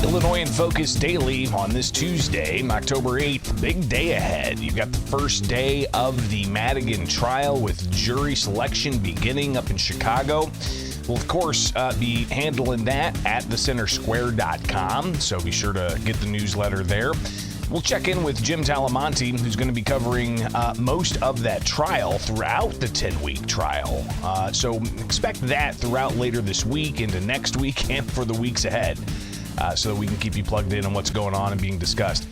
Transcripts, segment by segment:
Illinois in Focus Daily on this Tuesday, October 8th. Big day ahead. You've got the first day of the Madigan trial with jury selection beginning up in Chicago. We'll, of course, be handling that at thecentersquare.com, so be sure to get the newsletter there. We'll check in with Jim Talamonte, who's going to be covering most of that trial throughout the 10-week trial. So expect that throughout later this week, into next week, and for the weeks ahead. So that we can keep you plugged in on what's going on and being discussed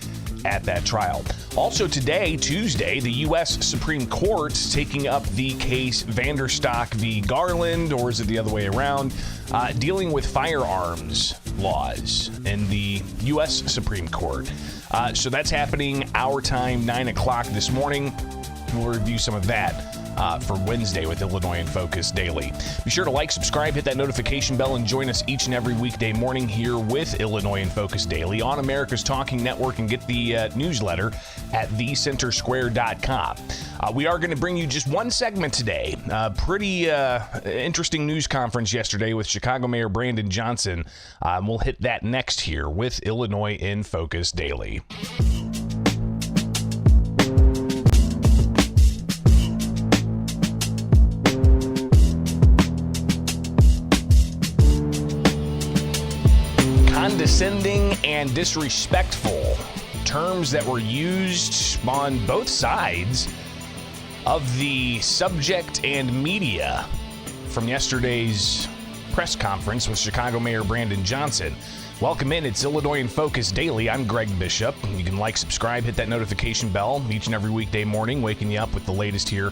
at that trial. Also today, Tuesday, the U.S. Supreme Court taking up the case Vanderstock v. Garland, or is it the other way around, dealing with firearms laws in the U.S. Supreme Court. So that's happening our time, 9 o'clock this morning. We'll review some of that for Wednesday with Illinois in Focus Daily. Be sure to like, subscribe, hit that notification bell, and join us each and every weekday morning here with Illinois in Focus Daily on America's Talking Network, and get the newsletter at thecentersquare.com. We are going to bring you just one segment today. Pretty interesting news conference yesterday with Chicago Mayor Brandon Johnson. We'll hit that next here with Illinois in Focus Daily. Condescending and disrespectful, terms that were used on both sides of the subject and media from yesterday's press conference with Chicago Mayor Brandon Johnson. Welcome in. It's Illinois in Focus Daily. I'm Greg Bishop. You can like, subscribe, hit that notification bell each and every weekday morning, waking you up with the latest here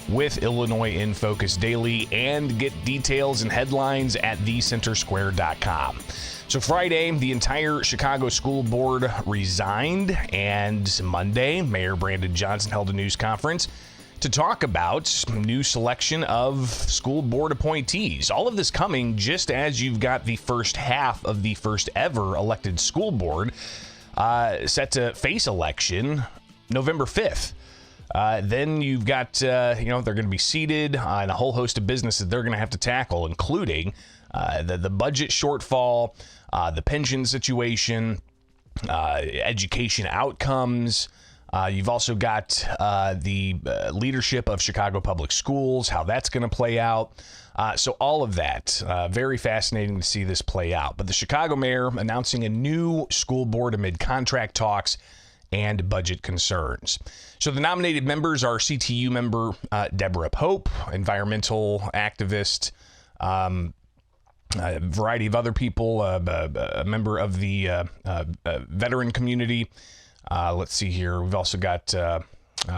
with Illinois in Focus Daily, and get details and headlines at thecentersquare.com. So Friday, the entire Chicago School Board resigned, and Monday, Mayor Brandon Johnson held a news conference to talk about new selection of school board appointees. All of this coming just as you've got the first half of the first ever elected school board set to face election November 5th. Then you've got, they're going to be seated on a whole host of business that they're going to have to tackle, including the budget shortfall, the pension situation, education outcomes. You've also got the leadership of Chicago Public Schools, how that's going to play out. So all of that, very fascinating to see this play out. But the Chicago mayor announcing a new school board amid contract talks and budget concerns. So the nominated members are CTU member Deborah Pope, environmental activist, a variety of other people, a member of the veteran community. Let's see here. We've also got a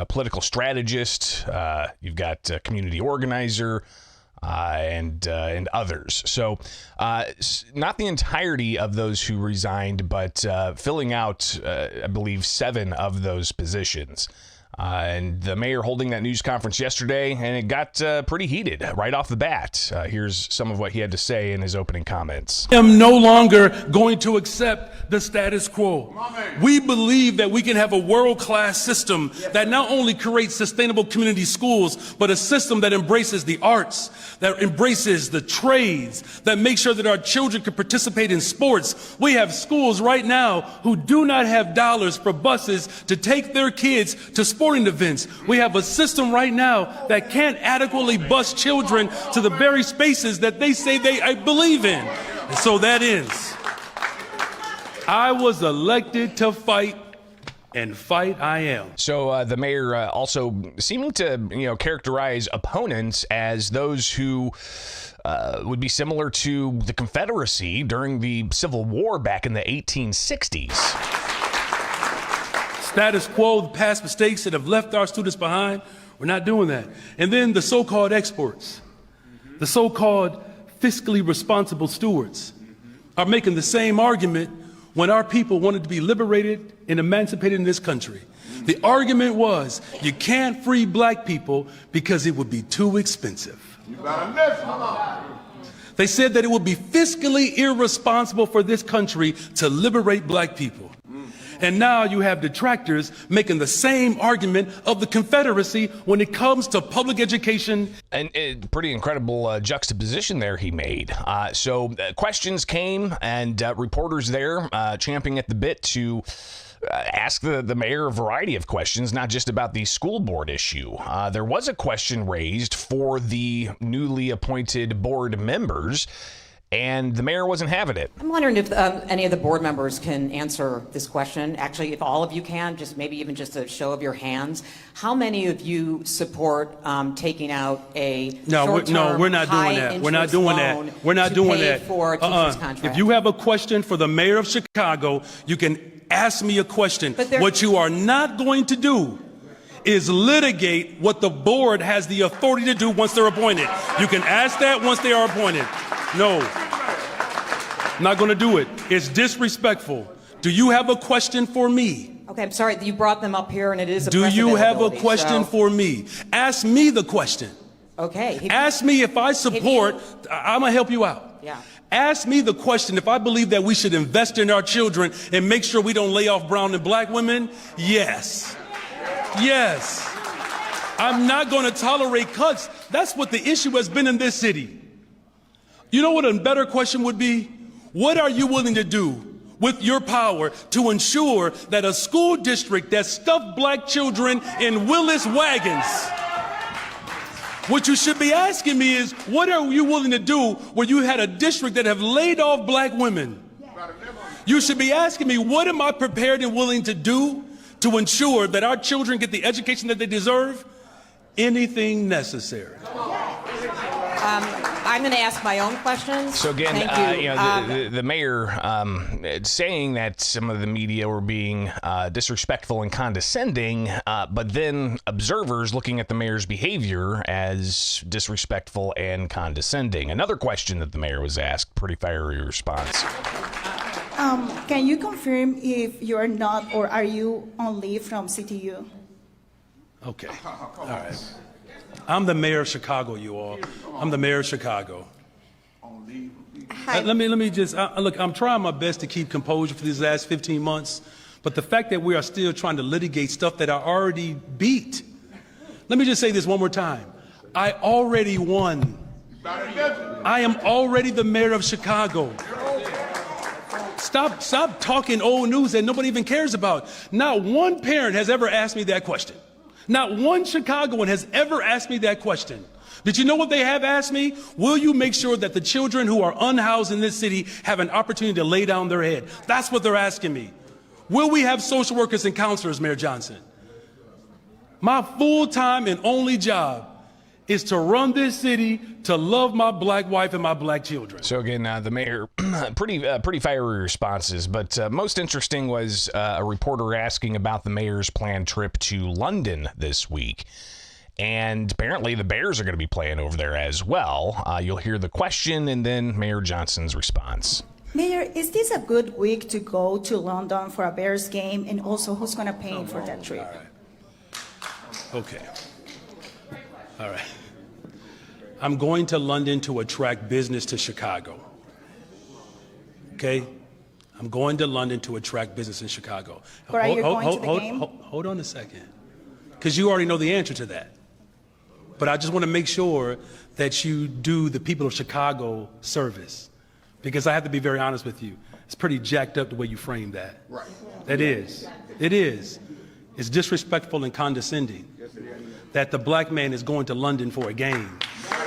political strategist. You've got a community organizer, and others. So not the entirety of those who resigned, but filling out, I believe, 7 of those positions. And the mayor holding that news conference yesterday, and it got pretty heated right off the bat. Here's some of what he had to say in his opening comments. I am no longer going to accept the status quo. We believe that we can have a world-class system that not only creates sustainable community schools, but a system that embraces the arts, that embraces the trades, that makes sure that our children can participate in sports. We have schools right now who do not have dollars for buses to take their kids to sporting events. We have a system right now that can't adequately bus children to the very spaces that they say they believe in. And so that ends. I was elected to fight, and fight I am. So the mayor also seeming to, characterize opponents as those who would be similar to the Confederacy during the Civil War back in the 1860s. Status quo, the past mistakes that have left our students behind, we're not doing that. And then the so-called exports, the so-called fiscally responsible stewards are making the same argument when our people wanted to be liberated and emancipated in this country. The argument was you can't free black people because it would be too expensive. They said that it would be fiscally irresponsible for this country to liberate black people. And now you have detractors making the same argument of the Confederacy when it comes to public education. And pretty incredible juxtaposition there he made. So questions came, and reporters there champing at the bit to ask the mayor a variety of questions, not just about the school board issue. There was a question raised for the newly appointed board members, and the mayor wasn't having it. I'm wondering if any of the board members can answer this question. Actually, if all of you can, just maybe even just a show of your hands. How many of you support taking out a short-term, we're not doing that. We're not doing that. We're not doing that. For a teacher's contract? If you have a question for the mayor of Chicago, you can ask me a question. What you are not going to do is litigate what the board has the authority to do once they're appointed. You can ask that once they are appointed. No, I'm not going to do it. It's disrespectful. Do you have a question for me? Okay, I'm sorry, you brought them up here and it is a Do you have a question so... for me? Ask me the question. Okay. Ask me if I support, I'm going to help you out. Yeah. Ask me the question if I believe that we should invest in our children and make sure we don't lay off brown and black women. Yes. Yes. I'm not going to tolerate cuts. That's what the issue has been in this city. You know what a better question would be? What are you willing to do with your power to ensure that a school district that stuffed black children in Willis wagons, what you should be asking me is, what are you willing to do where you had a district that have laid off black women? You should be asking me, what am I prepared and willing to do to ensure that our children get the education that they deserve? Anything necessary. I'm going to ask my own questions. So again, Thank you. The mayor saying that some of the media were being disrespectful and condescending, but then observers looking at the mayor's behavior as disrespectful and condescending. Another question that the mayor was asked, pretty fiery response. Can you confirm if you are not or are you on leave from CTU? Okay. All right. I'm the mayor of Chicago, you all. I'm the mayor of Chicago. Let me just, look, I'm trying my best to keep composure for these last 15 months, but the fact that we are still trying to litigate stuff that I already beat. Let me just say this one more time. I already won. I am already the mayor of Chicago. Stop talking old news that nobody even cares about. Not one parent has ever asked me that question. Not one Chicagoan has ever asked me that question. Did you know what they have asked me? Will you make sure that the children who are unhoused in this city have an opportunity to lay down their head? That's what they're asking me. Will we have social workers and counselors, Mayor Johnson? My full-time and only job is to run this city, to love my black wife and my black children. So again, the mayor, pretty fiery responses, but most interesting was a reporter asking about the mayor's planned trip to London this week. And apparently the Bears are going to be playing over there as well. You'll hear the question and then Mayor Johnson's response. Mayor, is this a good week to go to London for a Bears game? And also, who's going to pay for that trip? All right. Okay. All right. I'm going to London to attract business to Chicago. Okay? I'm going to London to attract business in Chicago. Or are you going to the game? Hold on a second. Because you already know the answer to that. But I just want to make sure that you do the people of Chicago service. Because I have to be very honest with you. It's pretty jacked up the way you frame that. Right. It is. It is. It's disrespectful and condescending that the black man is going to London for a game.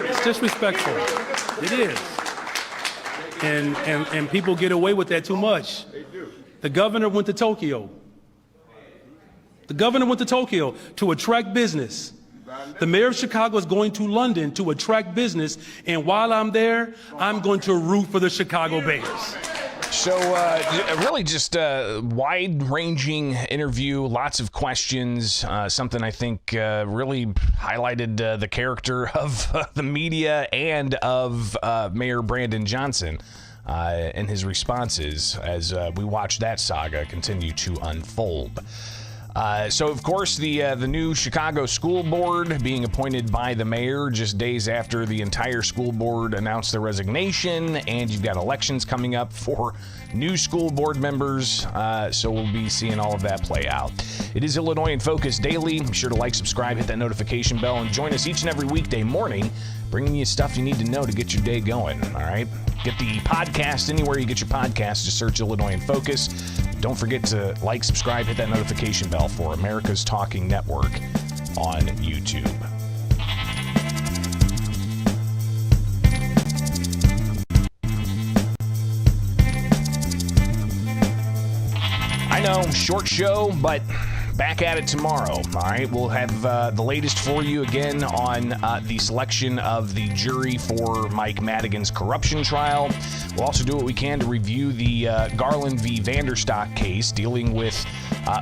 It's disrespectful. It is. And people get away with that too much. The governor went to Tokyo. The governor went to Tokyo to attract business. The mayor of Chicago is going to London to attract business. And while I'm there, I'm going to root for the Chicago Bears. So really just a wide-ranging interview, lots of questions, something I think really highlighted the character of the media and of Mayor Brandon Johnson in his responses as we watch that saga continue to unfold. So, of course, the new Chicago School Board being appointed by the mayor just days after the entire school board announced their resignation, and you've got elections coming up for new school board members, so we'll be seeing all of that play out. It is Illinois in Focus Daily. Be sure to like, subscribe, hit that notification bell, and join us each and every weekday morning, bringing you stuff you need to know to get your day going, all right? Get the podcast anywhere you get your podcasts. Just search Illinois in Focus. Don't forget to like, subscribe, hit that notification bell for America's Talking Network on YouTube. I know, short show, but back at it tomorrow. All right, we'll have the latest for you again on the selection of the jury for Mike Madigan's corruption trial. We'll also do what we can to review the Garland v. Vanderstock case dealing with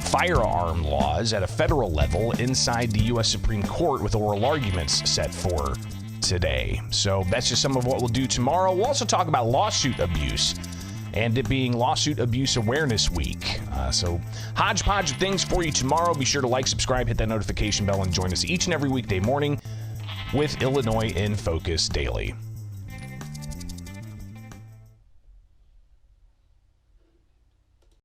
firearm laws at a federal level inside the U.S. Supreme Court, with oral arguments set for today. So that's just some of what we'll do tomorrow. We'll also talk about lawsuit abuse, and it being Lawsuit Abuse Awareness Week. So hodgepodge of things for you tomorrow. Be sure to like, subscribe, hit that notification bell, and join us each and every weekday morning with Illinois in Focus Daily.